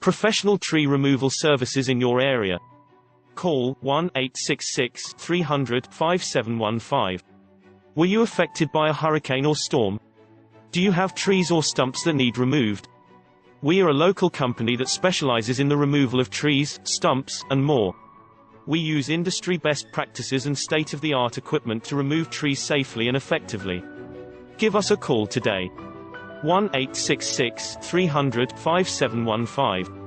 Professional tree removal services in your area. Call 1-866-300-5715. Were you affected by a hurricane or storm? Do you have trees or stumps that need removed? We are a local company that specializes in the removal of trees, stumps, and more. We use industry best practices and state-of-the-art equipment to remove trees safely and effectively. Give us a call today. 1-866-300-5715.